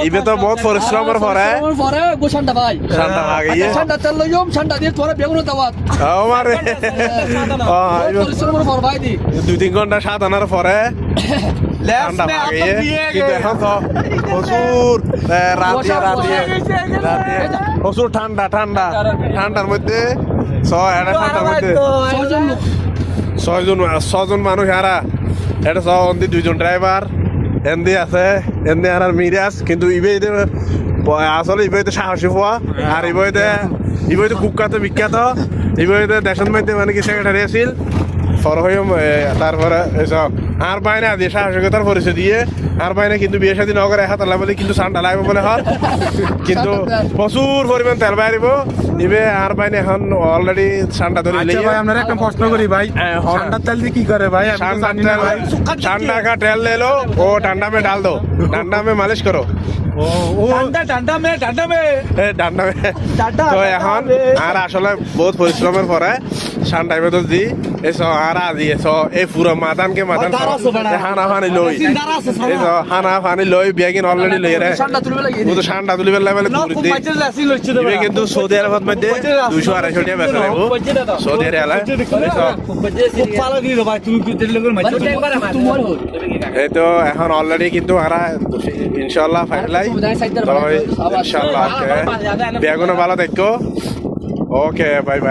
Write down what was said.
ইবে তো বহুত পরিশ্রমের পরে ঠান্ডা ভাই ঠান্ডা ভাগিয়ে ঠান্ডা তেল লইম ঠান্ডা দিয়ে তোরা বেগুন দাওয়াত আমারে পরিশ্রমের পর ভাই দি 2-3 ঘন্টা সাধনার পরে ঠান্ডা ভাগিয়ে কিন্তু এখন তো প্রচুর প্রচুর ঠান্ডার মধ্যে ঠান্ডার মধ্যে ছজন মানুষ হারা এটা সব অন্দি 2জন ড্রাইভার এন্দি আছে এন্দি আর মিরাজ কিন্তু আসলে ইবেতে সাহসী হওয়া আর ইবেতে কুখ্যাত বিখ্যাত ইবেতে দেশের মধ্যে মানে কি সেক্রেটারি আছিল তারপরে এসব আর বাইরে আদি সাহসিকতার পরিচয় দিয়ে আর বাইরে কিন্তু বিয়ে শাদী নগরে হাত বলে কিন্তু ঠান্ডা লাগবে বলে হয় কিন্তু প্রচুর পরিমাণ তেল বাইরিব ইবে আর বাইরে এখন অলরেডি ঠান্ডা ধরে ভাই আপনারা একটা প্রশ্ন করি ভাই ঠান্ডার তেল দিয়ে কি করে ভাই ठंडा का तेल ले लो वो ठंडा में डाल दो ठंडा में मालिश करो ঠান্ডা মে ঠান্ডা তো এখন আর আসলে বহুত পরিশ্রমের পরে ঠান্ডা বেতন দি এসব আর আজি এই পুরো মাদান হানা ফানি লই হানা ফানি লই বিয়াগিন অলরেডি লই রে ঠান্ডা তুলিবে লেভেলে কিন্তু সৌদি আরবের মধ্যে 200-250 টাকা বেচা লাগবো সৌদি এই তো এখন অলরেডি কিন্তু আরা ইনশাআল্লাহ ফাইনালাই ইনশাআল্লাহ বেগুনো ভালো দেখো ওকে বাই বাই